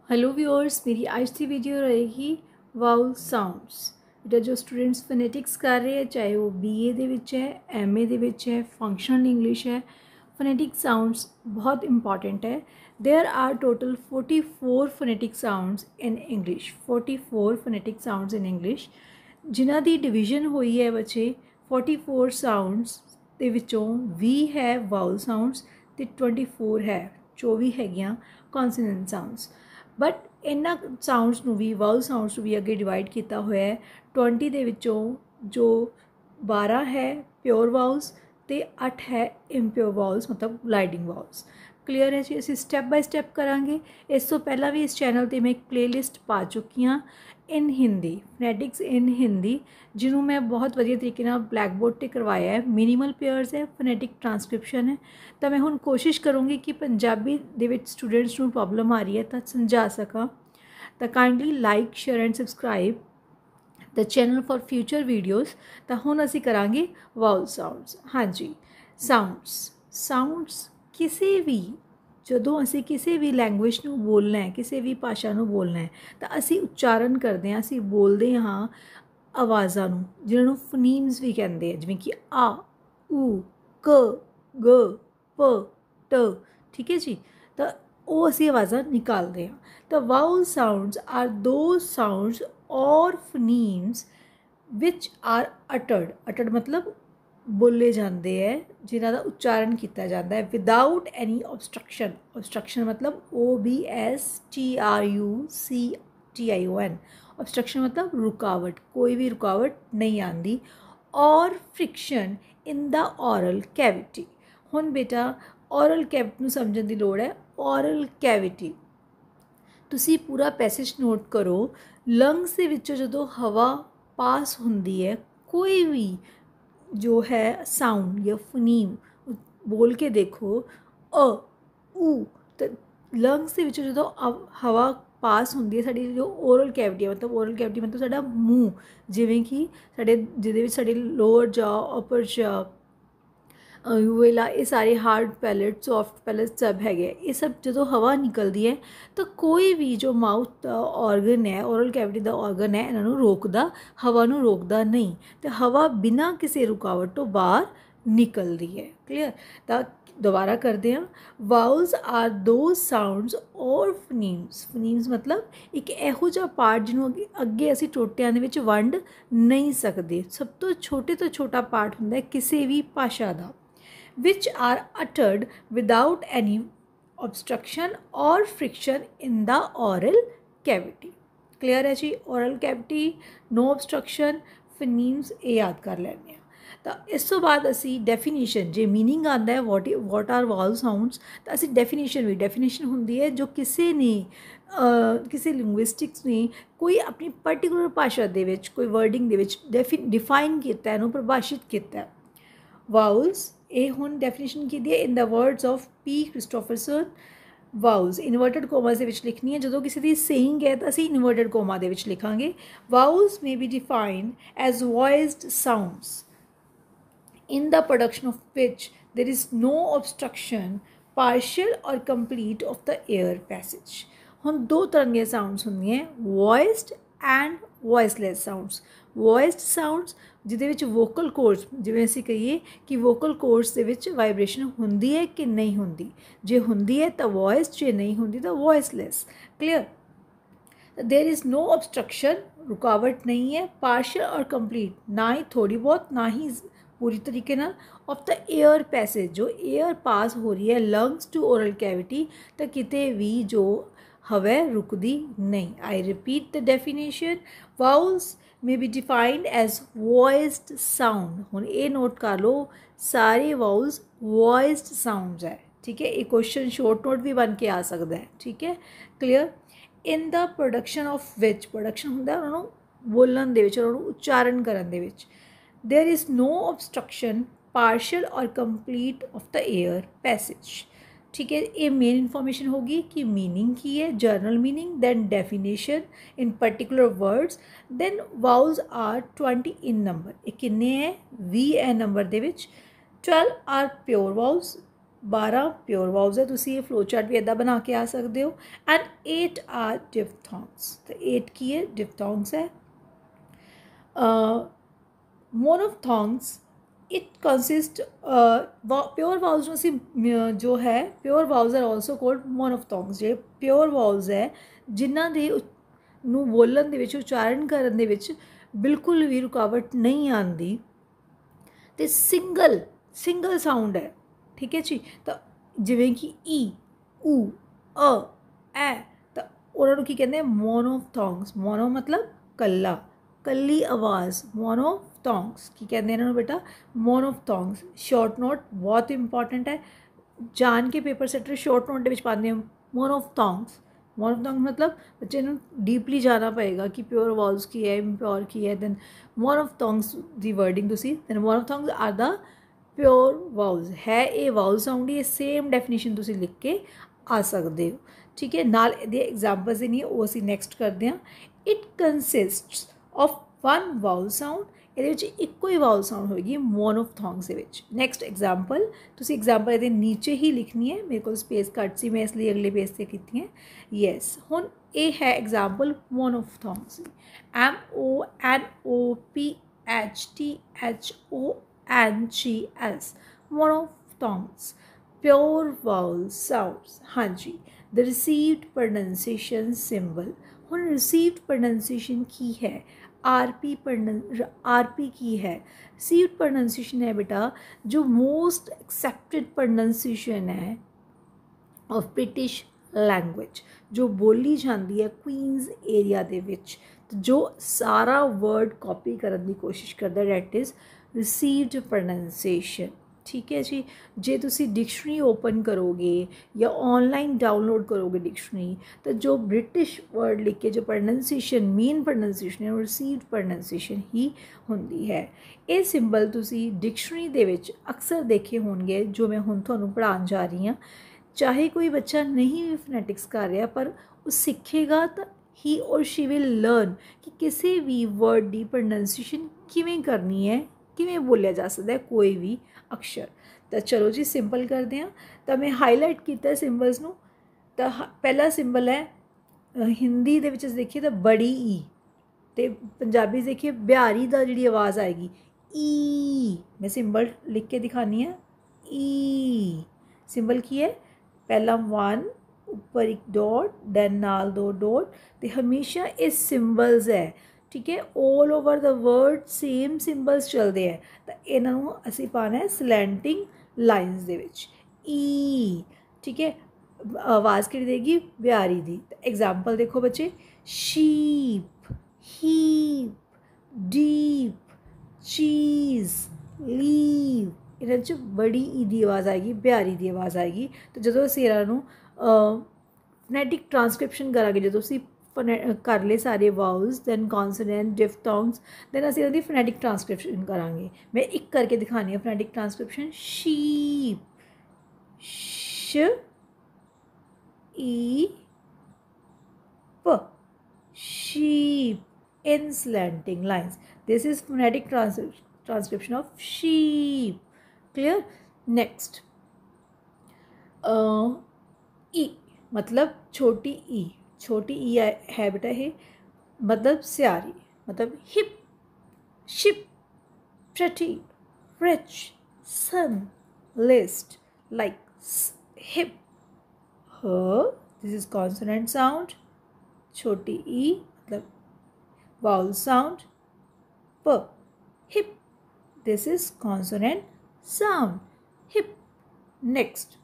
Hello viewers, मेरी आज की वीडियो रहेगी वाउल साउंड्स। बेटा जो स्टूडेंट्स फोनेटिक्स कर रहे हैं, चाहे वो बीए ਦੇ ਵਿੱਚ है, एमए ਦੇ ਵਿੱਚ है, फंक्शनल इंग्लिश है, फोनेटिक साउंड्स बहुत इंपॉर्टेंट है। There are total 44 phonetic sounds in English, 44 phonetic sounds in English जिन्हां दी डिवीजन हुई है बच्चे 44 साउंड्स ਦੇ ਵਿੱਚੋਂ 20 है वाउल साउंड्स ਤੇ 24 है 24 ਹੈਗੀਆਂ कॉन्सोनेंट साउंड्स। बट इन्हां साउंड्स नूं भी वाउल साउंड्स नूं भी अगे डिवाइड किया होया है 20 दे विचों जो 12 है प्योर वाउल्स ते 8 है इम्प्योर वाउल्स मतलब ग्लाइडिंग वाउल्स। क्लीयर है जी। असीं स्टैप बाय स्टैप करांगे। इस तो पहला भी इस चैनल ते मैं एक प्लेलिस्ट पा चुकी हाँ इन हिंदी, फोनेटिक्स इन हिंदी, जिन्हों मैं बहुत वधिया तरीके नाल ब्लैक बोर्ड ते करवाया है। मिनीमल पेयर्स है, फोनेटिक ट्रांसक्रिप्शन है। तो मैं हुण कोशिश करूँगी कि पंजाबी दे विच स्टूडेंट्स नूं प्रॉब्लम आ रही है तो समझा सकां। तो kindly like share and subscribe the channel for future videos. तो हुण असीं करांगे वाउल साउंड्स। हाँ जी, साउंड्स किसी भी ਜਦੋਂ ਅਸੀਂ ਕਿਸੇ ਵੀ ਲੈਂਗੁਏਜ ਨੂੰ ਬੋਲਣਾ ਹੈ, ਕਿਸੇ ਵੀ ਭਾਸ਼ਾ ਨੂੰ ਬੋਲਣਾ ਹੈ ਤਾਂ ਅਸੀਂ ਉਚਾਰਨ ਕਰਦੇ ਹਾਂ, ਅਸੀਂ ਬੋਲਦੇ ਹਾਂ ਆਵਾਜ਼ਾਂ ਨੂੰ, ਜਿਨ੍ਹਾਂ ਨੂੰ ਫਨੀਮਸ ਵੀ ਕਹਿੰਦੇ ਆ, ਜਿਵੇਂ ਕਿ ਆ, ਊ, ਕ, ਗ, ਪ, ਟ। ਠੀਕ ਹੈ ਜੀ। ਤਾਂ ਉਹ ਅਸੀਂ ਆਵਾਜ਼ਾਂ ਨਿਕਾਲਦੇ ਹਾਂ। ਤਾਂ ਵਾਉਲ ਸਾਊਂਡਸ ਆਰ ਦੋਜ਼ ਸਾਊਂਡਸ ਔਰ ਫਨੀਮਸ ਵਿਚ ਆਰ ਅਟਰਡ मतलब बोले जाते हैं, जिन्हों का उच्चारण किया जाता है विदाउट एनी ऑब्स्ट्रक्शन मतलब OBSTRUCTION। ऑब्स्ट्रक्शन मतलब रुकावट, कोई भी रुकावट नहीं आती। और friction in the oral cavity. हुण बेटा ऑरल कैविटी नूं समझण दी लोड़ है। ऑरल कैविटी तुसी पूरा पैसेज नोट करो। लंग्स दे विचों जदों हवा पास हुंदी है, कोई भी जो है साउंड या फनीम बोल के देखो अ ऊ, तो लंग्स के विचों जो हवा पास होंदी है साडी जो ओरल कैविटी है, मतलब ओरल कैविटी मतलब साडा मूँह, जिवें कि साडे जिहदे विच साडे लोअर जॉ अपर जॉ यूवेला ये सारे हार्ड पैलेट सॉफ्ट पैलेट सब है। ये सब जो हवा निकलती है तो कोई भी जो माउथ का ऑर्गन है, ओरल कैविटी का ऑर्गन है, इन्हों रोकदा, हवा नूं रोकदा नहीं, तो हवा बिना किसी रुकावट तो बाहर निकलती है। क्लीयर। तो दोबारा करते हैं। वाउल्स आर दो साउंड्स और फनीम्स मतलब एक इहो जिहा पार्ट जिन्हों अगे असीं टोटियां दे विच वंड नहीं सकते। सब तो छोटा पार्ट हुंदा है किसी भी भाषा का, which are uttered without any obstruction or friction in the oral cavity। Clear है जी। oral cavity, no obstruction, phonimes ये याद कर लेने। तो इस तो बाद असी डेफिनेशन जे मीनिंग आता है वॉट आर वाउल साउंड्स, तो असी डेफिनेशन होंदी है जो किसी ने किसी लिंग्विस्टिक्स ने कोई अपनी पर्टिकुलर भाषा दे विच कोई वर्डिंग दे विच डिफाइन किया, इन्हूं परिभाषित किया। वाउल्स ये हुण डेफिनेशन की दी है in the words of P. Christopherson. Vowels inverted comma दे विच लिखनी है। जो किसी की सेइंग है तो असी इनवर्टेड कोमा दे विच लिखांगे। Vowels may be defined as voiced sounds in the production of which there is no obstruction, partial or complete of the air passage। हम दो तरह के साउंड्स होंगे हैं, voiced and voiceless sounds. Voiced sounds जिहदे विच वोकल कोर्ड्स, जिवें असीं कहिए कि वोकल कोर्ड्स दे विच वाइब्रेशन हुंदी है कि नहीं हुंदी, जे हुंदी है तो वॉइस्ड, जे नहीं हुंदी तो voiceless. Clear. There is no obstruction, रुकावट नहीं है, पार्शियल और कंप्लीट, ना ही थोड़ी बहुत ना ही पूरी तरीके ना, ऑफ द एयर पैसेज जो एयर पास हो रही है लंग्स टू ओरल कैविटी, तो किते भी जो हवा रुकदी नहीं। I repeat the definition. Vowels may be defined as voiced sound. हुण ये नोट कर लो, सारे वाउल्स वॉइस्ड साउंड्स है। ठीक है। एक क्वेश्चन शॉर्ट नोट भी बन के आ सकता है। ठीक है। Clear. In the production of which, production हुंदा उन्होंने बोलन दे विच, उन्होंने उच्चारण करन दे विच। There is no obstruction, partial और complete of the air passage. ठीक है। ये मेन इन्फॉर्मेशन होगी कि मीनिंग की है, general meaning, then definition in particular words, then vowels are 20 in number. ये किन्ने है 20 है नंबर दे विच। 12 are pure vowels 12 pure vowels है। तुसी ये फ्लो चार्ट भी इदा बना के आ सकते हो। And 8 are diphthongs. तो 8 की है डिफ्थोंग्स है। Monophthongs it consist pure vowels सी जो है pure vowels are also called monophthongs. जे प्योर वाउल्स है जिन्हां दे ਨੂੰ ਬੋਲਣ ਦੇ ਵਿੱਚ ਉਚਾਰਨ ਕਰਨ ਦੇ ਵਿੱਚ ਬਿਲਕੁਲ ਵੀ ਰੁਕਾਵਟ ਨਹੀਂ ਆਉਂਦੀ ਤੇ ਸਿੰਗਲ ਸਾਊਂਡ ਹੈ। ਠੀਕ ਹੈ ਜੀ। ਤਾਂ ਜਿਵੇਂ ਕਿ ਈ ਊ ਅ ਐ ਤਾਂ ਉਹਨਾਂ ਨੂੰ ਕੀ ਕਹਿੰਦੇ ਮੋਨੋਫਥੋਂਗਸ। ਮੋਨੋ ਮਤਲਬ ਕੱਲਾ, ਕੱਲੀ ਆਵਾਜ਼। ਮੋਨੋਫਥੋਂਗਸ ਕੀ ਕਹਿੰਦੇ ਇਹਨਾਂ ਨੂੰ ਬੇਟਾ ਮੋਨੋਫਥੋਂਗਸ। ਸ਼ਾਰਟ ਨੋਟ ਬਹੁਤ ਇੰਪੋਰਟੈਂਟ ਹੈ। ਜਾਣ ਕੇ ਪੇਪਰ ਸੈਟਰ ਸ਼ਾਰਟ ਨੋਟ ਦੇ ਵਿੱਚ ਪਾਉਂਦੇ ਹੋ ਮੋਨੋਫਥੋਂਗਸ। मोनोफ्थोंग्स मतलब बच्चे डीपली जाना पएगा कि प्योर वाउल्स की है इम्प्योर की है। दैन मोनोफ्थोंग्स दी वर्डिंग तुसी then monophthongs are the pure vowels है। ये वाउल साउंड ही सेम डेफिनेशन तुसी लिख के आ सकते हो। ठीक है। नाल इहदे एग्जाम्पल्स नहीं वो असीं नैक्सट करते हैं। It consists of 1 vowel sound. ਇਹਦੇ ਵਿੱਚ ਇੱਕੋ ਹੀ ਵਾਵਲ ਸਾਊਂਡ ਹੋਏਗੀ ਮੋਨੋਫਥੋਂਗਸ ਦੇ ਵਿੱਚ। ਨੈਕਸਟ ਐਗਜ਼ਾਮਪਲ ਤੁਸੀਂ ਐਗਜ਼ਾਮਪਲ ਇਹਦੇ ਨੀਚੇ ਹੀ ਲਿਖਣੀ ਹੈ। ਮੇਰੇ ਕੋਲ ਸਪੇਸ ਘੱਟ ਸੀ ਮੈਂ ਇਸ ਲਈ ਅਗਲੇ ਪੇਜ 'ਤੇ ਕੀਤੀ ਹੈ। ਯੈਸ ਹੁਣ ਇਹ ਹੈ example monophthongs. MONOPHTHONGS monophthongs pure vowel sounds. हाँ जी। The received pronunciation symbol. हुण रिसीव्ड प्रोनंसिएशन की है आरपी की है। रिसीव्ड प्रोनंसिएशन है बेटा जो मोस्ट एक्सेप्टेड प्रोनंसिएशन है ऑफ ब्रिटिश लैंग्वेज जो बोली जाती है क्वींस एरिया दे विच। जो सारा वर्ड कॉपी करने की कोशिश करता है डैट इज़ रिसीव्ड प्रोनंसिएशन। ठीक है जी। जे तुसी डिक्शनरी ओपन करोगे या ऑनलाइन डाउनलोड करोगे डिक्शनरी तो जो ब्रिटिश वर्ड लिख के जो प्रोनंसिएशन मेन प्रोनंसिएशन है वो रिसीव्ड प्रोनंसिएशन ही होंदी है। ये सिंबल तुसी डिक्शनरी दे विच अक्सर देखे होंगे जो मैं हुण तुहानूं पढ़ाउण जा रही हाँ। चाहे कोई बच्चा नहीं भी फोनैटिक्स कर रहा पर वो सीखेगा तो ही और शी विल लर्न कि किसी भी वर्ड की प्रोनंसिएशन किवें करनी है, किवें बोलिया जा सकता है कोई भी अक्षर। तो चलो जी सिंपल करते हैं। तो मैं हाईलाइट किया सिंबल्स नूं। तो पहला सिंबल है हिंदी दे विच देखिए तो बड़ी ई, तो पंजाबी देखिए बिहारी दा जिहड़ी आवाज़ आएगी ई। मैं सिंबल लिख के दिखानी है ई। सिंबल की है पहला 1 ऊपर एक डॉट दैन नाल 2 डॉट। तो हमेशा ये सिंबल्स है। ठीक है। All over the word same symbols चलते हैं। तो इन्हों असी पाना है स्लैंटिंग लाइन्स दे विच ई। ठीक है। आवाज़ कि देगी बिहारी दी। तो एग्जाम्पल देखो बच्चे शीप, हीप, डीप, चीज़, लीव। इन्होंने बड़ी ई दी आवाज़ आएगी, बिहारी दी आवाज़ आएगी। तो जो असीं इन्हों फोनैटिक ट्रांसक्रिप्शन करांगे जो असीं कर ले सारे vowels then consonant diphthongs then असीं इहदी फोनैटिक ट्रांसक्रिप्शन करांगे। मैं एक करके दिखानी है फोनैटिक ट्रांसक्रिप्शन। शीप श ई प sheep in slanting lines. This is phonetic transcription of sheep. Clear? Next ई मतलब छोटी ई। छोटी ई है बेटा ये मतलब स्यारी मतलब hip ship pretty rich sun list like hip her. This is consonant sound। छोटी ई मतलब vowel sound। p hip this is consonant sound hip। next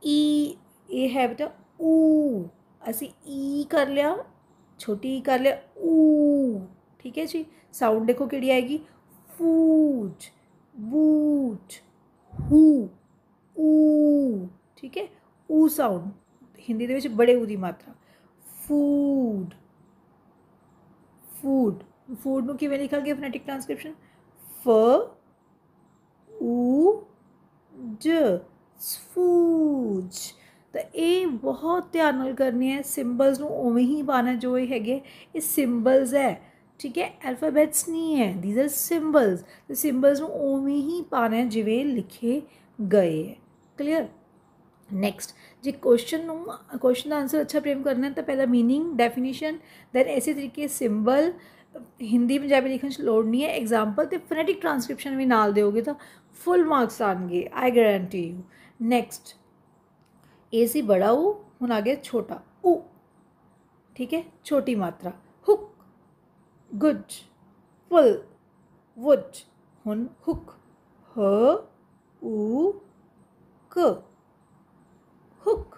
ई ये है बेटा ऊ। असी ई कर लिया छोटी ई कर लिया ऊ। ठीक है जी। साउंड देखो कि आएगी फूड बूट हू ऊ। ठीक है। ऊ साउंड हिंदी दे बड़े ऊ की मात्रा फूड फूड। फूड नूं किवें लिखा गया फोनैटिक ट्रांसक्रिप्शन फ ऊ ड फूड। तो ये बहुत ध्यान नाल करनी है। सिंबल्स नूं उवें ही पाना जो ये हैगे ये सिंबल्स है। ठीक है। अल्फाबैट्स नहीं है दीज आर सिंबल्स। तो सिंबल्स नूं उवें ही पाना है जिवें लिखे गए है। क्लियर। नैक्सट जे क्वेश्चन का आंसर अच्छा फ्रेम करना है तो पहला मीनिंग डेफिनेशन दैन इस तरीके सिंबल हिंदी पंजाबी लिखने च लोड़ नहीं है एग्जाम्पल तो फोनैटिक ट्रांसक्रिप्शन भी नाल दोगे तो फुल मार्क्स आएंगे आई गारंटी यू। नैक्सट ए सी बड़ा ऊ हुण आ गया छोटा ऊ। ठीक है छोटी मात्रा हुक गुड फुल वुड हुण हुक ह ऊ क हुक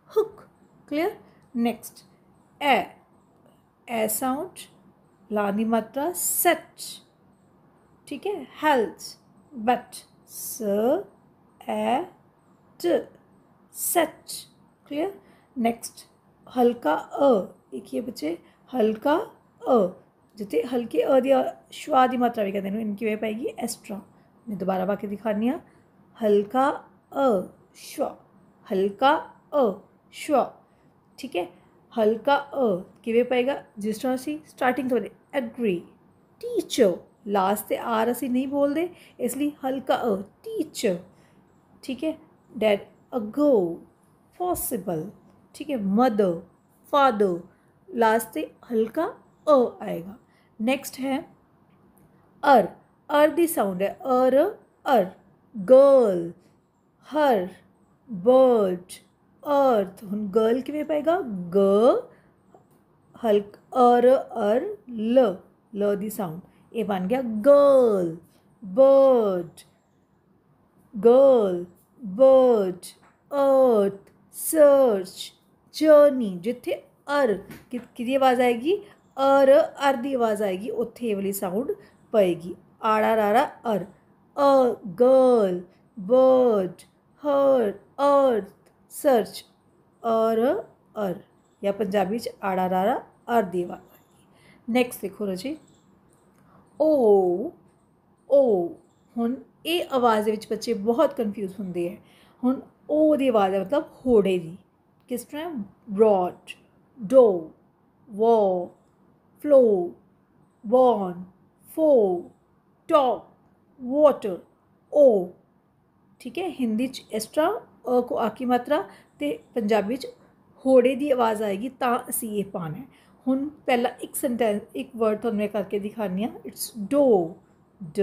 हुक। क्लियर। नेक्स्ट ए साउंड लानी मात्रा सेट। ठीक है हेल्थ बट स ए ट सेट। क्लियर। नेक्स्ट हल्का एक ये बच्चे हल्का जिते हल्के दी श्वा की मात्रा भी कहते हैं इनकी वजह पाएगी एस्ट्रा। मैं दोबारा बाकी दिखानी हल्का श्वा हल्का श्वा। ठीक है हल्का किवे पाएगा जिस तरह असी स्टार्टिंग तो एग्री टीचर लास्ट से आर असी नहीं बोलते इसलिए हल्का टीचर। ठीक है डैड अगो पॉसिबल। ठीक है मदर फादर लास्ट से हल्का आएगा। नेक्स्ट है अर दी साउंड है अर गर्ल हर बर्ड अर्थ हुन गर्ल किवें पाएगा ग हल्क अर ल दी साउंड ये बन गया गर्ल बर्ड अर्थ सर्च जर्नी। जिथे की आवाज़ आएगी अर दी आवाज़ आएगी उत्थे वाली साउंड पएगी आड़ा रारा अर गर्ल बर्ड हर अर्थ सर्च अर या पंजाबी च आड़ा रारा अर दी आवाज़ आएगी। नैक्सट देखो रजी ओ हुण ये आवाज़ विच बच्चे बहुत कन्फ्यूज होंगे है। हुण ओ दी आवाज़ है मतलब होड़े दी किस तरह broad door war floor born four top water ओ। ठीक है हिंदी च इस तरह को आकी मात्रा तो पंजाबी च होड़े की आवाज़ आएगी तो असी ये पाना है। हुण पहला एक सेंटेंस एक वर्ड तो मैं करके दिखानी इट्स डो ड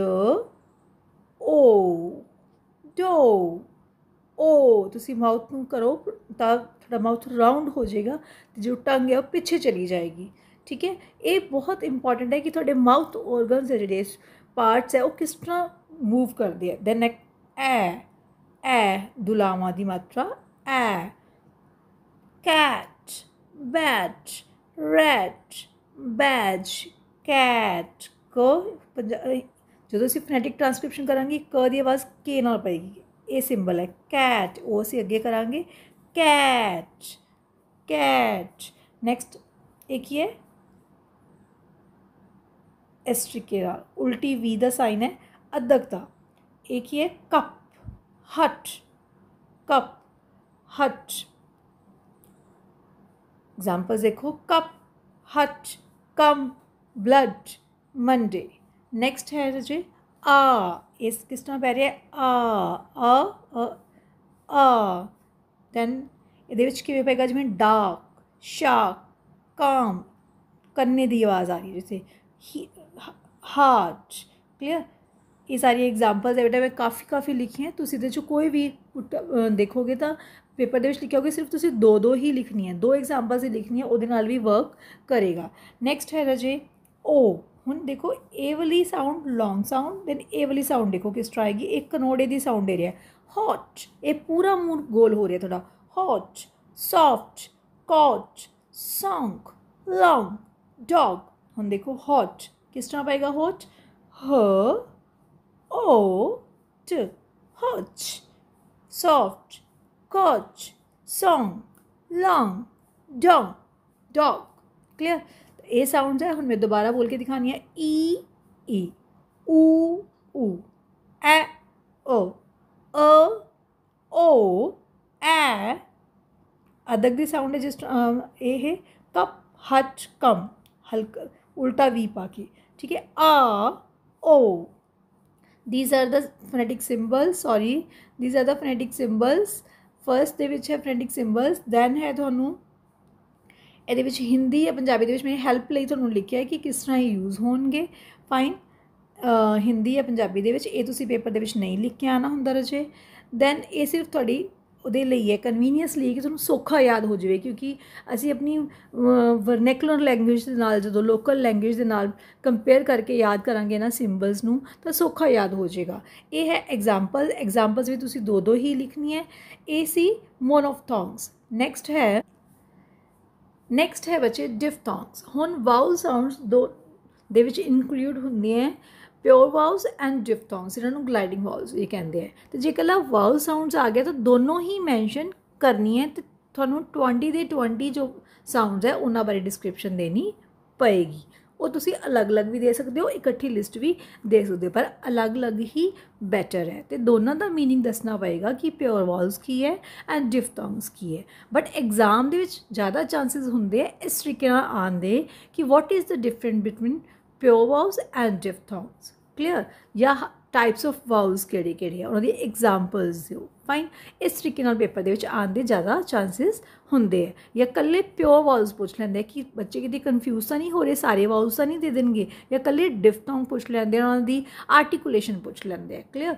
ओ तुसी माउथ नूं करो तो थोड़ा माउथ राउंड हो जाएगा तो जो टंग है वो पीछे चली जाएगी। ठीक है ये बहुत इंपॉर्टेंट है कि थोड़े माउथ ऑर्गन्स है जो पार्ट्स है वो किस तरह मूव करते हैं। दैन ए दुलावा की मात्रा ए cat bat rat badge cat को जो असीं फोनैटिक ट्रांसक्रिप्शन करांगे क दी आवाज़ के नाल पएगी ये सिंबल है कैट वो असीं अगे करांगे कैट कैट। नैक्सट एक ही है एस्ट्रिकेरा उल्टी वी का साइन है अद्धकता। एक ही है कप हट एग्जाम्पल्स देखो कप हट कम ब्लड मंडे। नैक्सट है जी इस किस तरह पै रहा आ दैन ये किवें पेगा जिवें डार्क शार्क काम कन्ने की आवाज़ आ रही है जैसे हार्ट। क्लियर ये सारी एग्जाम्पल्स है बेटा मैं काफ़ी लिखी हैं तुसीं इहदे चों कोई भी देखोगे तो पेपर दे विच लिखिया होगा सिर्फ तुसीं दो ही लिखनी है 2 एग्जाम्पल्स ही लिखनी है उहदे नाल भी वर्क करेगा। नैक्सट है रजे ओ हुण देखो ए वाली साउंड लॉन्ग साउंड दैन ए वाली साउंड देखो किस तरह आएगी एक कनोड़े की साउंड दे रहा है हॉट ये पूरा मुंह गोल हो रहा है थोड़ा hot soft cot song long dog. हुण देखो हॉट किस तरह पाएगा हॉट ह ओ ट hot soft cough song long dog dog. Clear ये साउंड है हुण मैं दोबारा बोल के दिखानी है ई ऊ ए ओ ए अदक दी साउंड है जिस ए है कप हट कम हल्का उल्टा वी पाके। ठीक है आ ओ these are the phonetic symbols, sorry, these are the phonetic symbols. First ਦੇ ਵਿੱਚ है phonetic symbols, then है ਤੁਹਾਨੂੰ ਇਹਦੇ ਵਿੱਚ ਹਿੰਦੀ ਜਾਂ ਪੰਜਾਬੀ ਦੇ ਵਿੱਚ ਮੈਂ ਹੈਲਪ ਲਈ ਤੁਹਾਨੂੰ ਲਿਖਿਆ ਹੈ ਕਿ ਕਿਸ ਤਰ੍ਹਾਂ ਇਹ ਯੂਜ਼ ਹੋਣਗੇ। ਫਾਈਨ, ਹਿੰਦੀ ਜਾਂ ਪੰਜਾਬੀ ਦੇ ਵਿੱਚ ਇਹ ਤੁਸੀਂ ਪੇਪਰ ਦੇ ਵਿੱਚ ਨਹੀਂ ਲਿਖ ਕੇ ਆਉਣਾ ਹੁੰਦਾ ਰਜੇ। ਦੈਨ ਇਹ ਸਿਰਫ ਤੁਹਾਡੀ ਉਹਦੇ ਲਈ ਹੈ, ਕਨਵੀਨੀਅੰਸ ਲਈ, ਕਿ ਤੁਹਾਨੂੰ ਸੌਖਾ ਯਾਦ ਹੋ ਜਾਵੇ, ਕਿਉਂਕਿ ਅਸੀਂ ਆਪਣੀ ਵਰਨੈਕੂਲਰ ਲੈਂਗੁਏਜ ਦੇ ਨਾਲ ਜਦੋਂ ਲੋਕਲ ਲੈਂਗੁਏਜ ਦੇ ਨਾਲ ਕੰਪੇਅਰ ਕਰਕੇ ਯਾਦ ਕਰਾਂਗੇ ਨਾ ਸਿੰਬਲਸ ਨੂੰ ਤਾਂ ਸੌਖਾ ਯਾਦ ਹੋ ਜਾਏਗਾ। ਇਹ ਹੈ ਐਗਜ਼ਾਮਪਲਸ ਵੀ ਤੁਸੀਂ ਦੋ ਦੋ ਹੀ ਲਿਖਣੀ ਹੈ। ਇਹ ਸੀ ਮੋਨੋਫਥੋਂਗਸ। ਨੈਕਸਟ ਹੈ ਬੱਚੇ ਡਿਫਥੋਂਗਸ। ਹੁਣ ਵਾਊਲ ਸਾਊਂਡਸ ਦੋ ਦੇ ਵਿੱਚ ਇਨਕਲੂਡ ਹੁੰਦੀਆਂ ਹੈ प्योर वाउल्स एंड डिफथोंग्स, इन्होंने ग्लाइडिंग वाउल्स ये कहते हैं। तो जे कला वाउल साउंड्स आ गया तो दोनों ही मैंशन करनी है, तो थोनों 20 ਦੇ 20 जो साउंड्स है उन्होंने बारे डिस्क्रिप्शन देनी पएगी। वो तुसी अलग अलग भी दे सकते हो, इकट्ठी लिस्ट भी दे सकते हो, पर अलग अलग ही बैटर है। तो दोनों का मीनिंग दसना पएगा कि प्योर वाउल्स की है एंड डिफथोंग्स की है। बट एग्जाम दे विच ज़्यादा चांसिस होंगे इस तरीके आने दे कि what is the difference between pure vowels and diphthongs, clear, या टाइप्स ऑफ वाउल्स किहड़े-किहड़े है, उन्होंने एग्जाम्पल्स दिओ। फाइन, इस तरीके नाल पेपर दे विच आने दे ज़्यादा चांसिस होंगे है। या कल्ले प्योर वाउल्स पूछ लेंदे कि बच्चे कितने कन्फ्यूज तो नहीं हो रहे, सारे वाउल्स तो नहीं दे देंगे, या कल्ले डिफथोंग पूछ लेंदे, उन्होंने दी आर्टिकुलेशन पूछ लेंदे, क्लियर।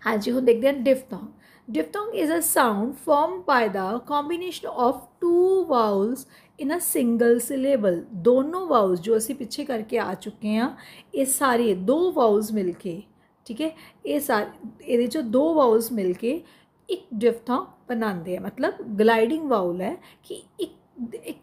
हाँ जी, हम देखते हैं डिफथोंग। Diphthong is a sound formed by the combination of two vowels in a single syllable। दोनों vowels जो असी पिछे करके आ चुके हैं, ये सारे दो vowels मिलके, ठीक है, ये सारे ये जो दो vowels मिलके एक डिफथोंग बनाते हैं। मतलब ग्लाइडिंग वाउल है कि एक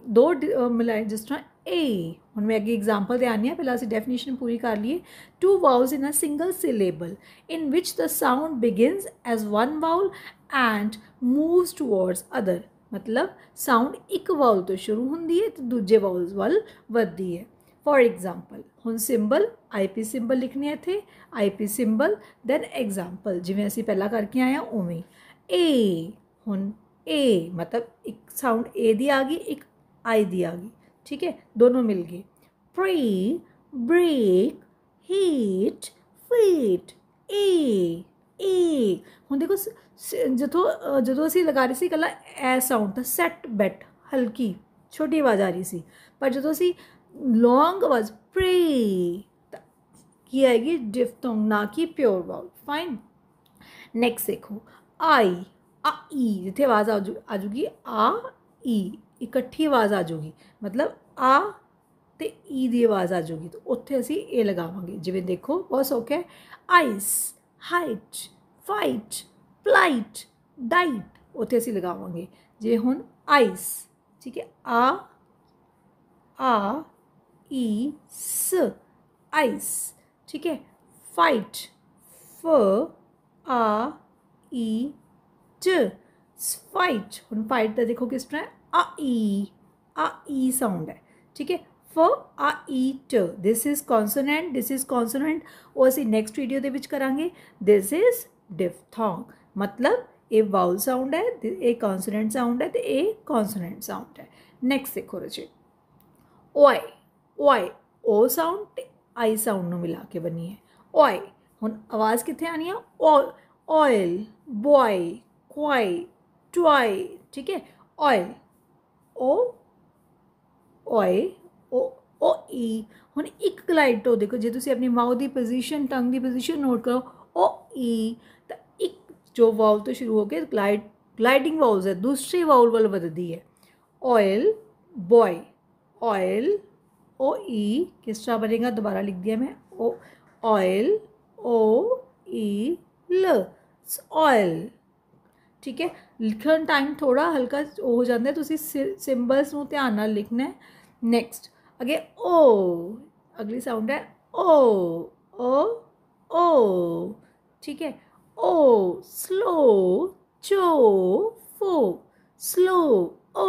दो मिलाए, जिस तरह ए, हम मैं अगे एग्जाम्पल दे आनी है, पहले असी डेफिनेशन पूरी कर लिए। Two vowels in a single syllable in which the sound begins as one vowel and moves towards other. मतलब साउंड एक वाउल तो शुरू होंदी है तो दूजे वाउल्स वाल वधदी है। फॉर एग्जाम्पल हुण सिंबल IP सिंबल लिखने इत्थे, IP सिंबल दैन एग्जाम्पल, जिवें असी पहला करके आए हैं उवें। ए, हुण ए मतलब एक साउंड ए दी आ गई, एक आई दी आ गई, ठीक है, दोनों मिल गए। प्री, ब्रेक, हीट, फीट, ए हुण देखो जो असी लगा रहे थे कला ए साउंड था, सैट बैट हल्की छोटी आवाज़ आ रही सी, पर जो असी लॉन्ग आवाज़ प्रे की आएगी डिफथोंग, ना कि प्योर वाउल। फाइन, नेक्स्ट देखो आई, आ ई, जिथे आवाज़ आ जूगी आ ई, इकट्ठी आवाज़ आ जूगी, मतलब आ ते ई दी आवाज़ आ जूगी, तो उत्थे असी ए लगावांगे। जिवें देखो बहुत सौखा है, ice, height, fight, plight, diet, उत्थे असी लगावांगे। जे हुण आइस, ठीक है, आ ई स, आइस, ठीक है। फाइट, फ आ ई ट, फाइट। हुण फाइट का देखो किस तरह आ ई साउंड है, ठीक है। फ आ ई ट, this is consonant, this is consonant, वो असी नैक्सट वीडियो दे विच करांगे। दिस इज डिफथोंग, मतलब ये वाउल साउंड है, ये कॉन्सोनेंट साउंड है, तो ये कॉन्सोनेंट साउंड है। नैक्सट देखो रचे ओए, ओए ओ साउंड आई साउंड नूं मिला के बनी है ओए। हुण आवाज़ कित्थे आनी है, ऑयल, बॉय, क्वाई, ट्वाई, ठीक है। ऑयल, ओ ओए, ओ ई। हुण एक ग्लाइड देखो, जो तुसीं अपनी माउथ की पोजीशन, टंग की पोजीशन नोट करो, ओ ई, तो एक जो वाउल तो शुरू होकर ग्लाइडिंग वाउल्स है, दूसरे वाउल वाल वधदी है। ऑयल, बॉय, ऑयल, ओ ई किस तरह बनेगा, दोबारा लिख दिया मैं, ओ ऑयल, ओ ई ल, ऑयल, ठीक है। लिखण टाइम थोड़ा हल्का हो जाता है, तुसी सिंबल्स नूं ध्यान नाल लिखना है। नैक्सट अगे ओ, अगली साउंड है ओ, ठीक है। ओ, स्लो, चो, फो, स्लो, ओ,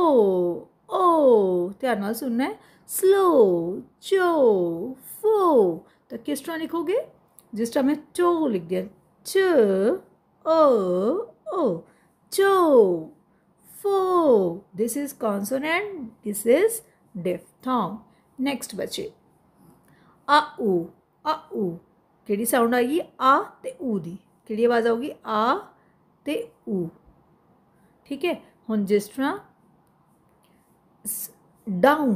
ध्यान नाल सुनना है, स्लो, चो, फो। तो किस तरह लिखोगे, जिस तरह मैं चो लिख दिया, च ओ, चो, फो, this is consonant, this is diphthong. Next बच्चे आ ऊ, ਕਿਹੜੀ ਸਾਊਂਡ ਆਏਗੀ ਆ ਤੇ ਊ ਦੀ, ਕਿਹੜੀ ਆਵਾਜ਼ ਆਊਗੀ ਆ ਤੇ ਊ। ठीक है, ਹੁਣ जिस तरह डाउन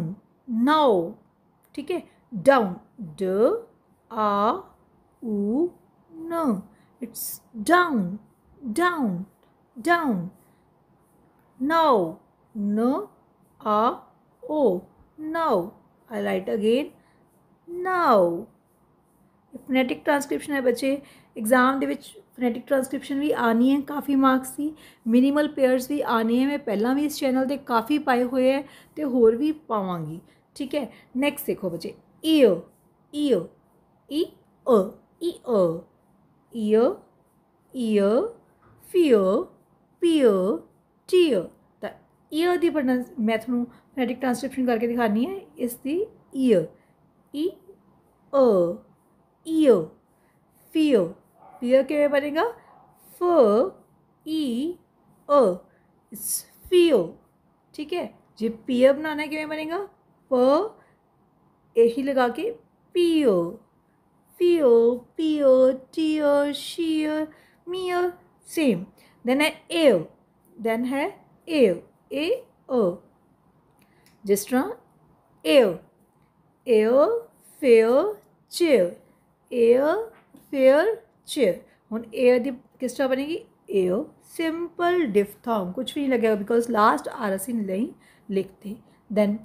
नाउ, ठीक है, डाउन ड आ ऊ न, it's down down down. Now न आ ओ now, I write again now. Phonetic transcription है बच्चे, एग्जाम दे विच फोनैटिक ट्रांसक्रिप्शन भी आनी है, काफ़ी मार्क्स की मिनिमल पेयर्स भी आने हैं। मैं पहला भी इस चैनल पर काफ़ी पाए हुए हैं तो होर भी पावांगी, ठीक है। नैक्सट देखो बच्चे, ईयर ईयर ई अ ई अ ईयर ईयर फियर पियर टीयर। तो ईयर की पढ़ना मैं थोड़ा फोनैटिक ट्रांसक्रिप्शन करके दिखानी है इसकी। ईयर ई अ ईयर, फियर फियर किवें बनेगा फ ई अ, इट्स फियर, ठीक है। जे पियर बनाना है किवें बनेगा प यही लगा के पियर फियर पियर tear shear mere, same. Then है एयर, देन है एयर ए अ, जिस तरह air air fair chair air fair chair. हुन एयर दी किस तरह बनेगी एयर सिंपल डिफ्थॉन्ग, कुछ भी नहीं लगेगा बिकॉज लास्ट आर असी नहीं लिखते। देन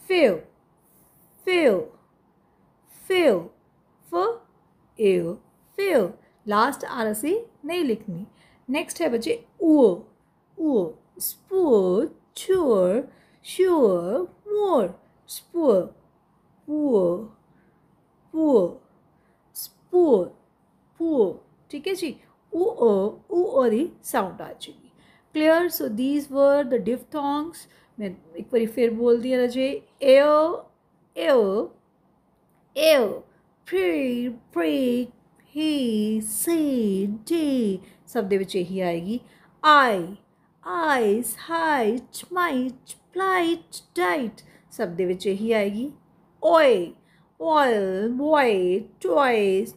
फेयर फेयर फेयर फ एयर फेयर, लास्ट आर असी नहीं लिखनी। नेक्स्ट है बच्चे ऊअ ऊअ, स्पूअर चूअर श्योर मोर, स्पूअर पुअर पुअर स्पूअर पुअर, ठीक है जी। ऊ दी साउंड आ जाएगी। Clear, so these were the diphthongs. मैं एक बार फिर बोल दिया रजे, एयर एयर एयर प्री प्री ही सी डी, सब दे विच यही आएगी। I eyes height might plight diet, सब दे विच यही आएगी। ओए oil boy toys,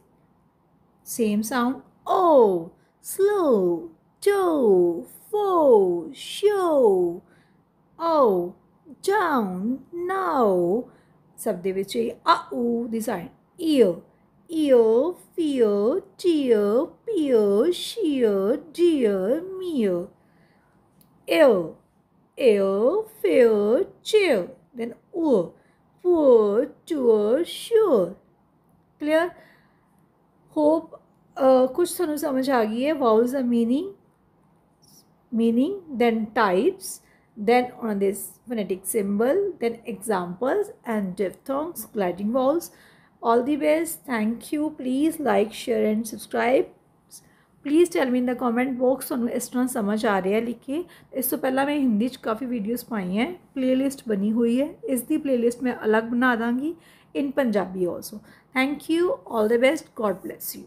same sound ओ, slow, do, fo, show, oh, down, now, सब दे विच आ ऊ दी side. ear, ear, fear, tear, peer, sheer, dear, mere, ear, ear, fear, cheer, then oor, poor, tour, sure। Clear? Hope कुछ थोड़ा समझ आ गई है। Vowels are meaning, then types, then on this phonetic symbol, then examples and diphthongs, gliding vowels। All the best, thank you, please like, share and subscribe। Please tell me in the comment box तुहानू इस तरह समझ आ रहा है लिखे। इस तो पहला मैं हिंदी काफ़ी वीडियोस पाई हैं, प्लेलिस्ट बनी हुई है, इसकी प्लेलिस्ट मैं अलग बना दाँगी इन Punjabi also. Thank you, all the best, God bless you.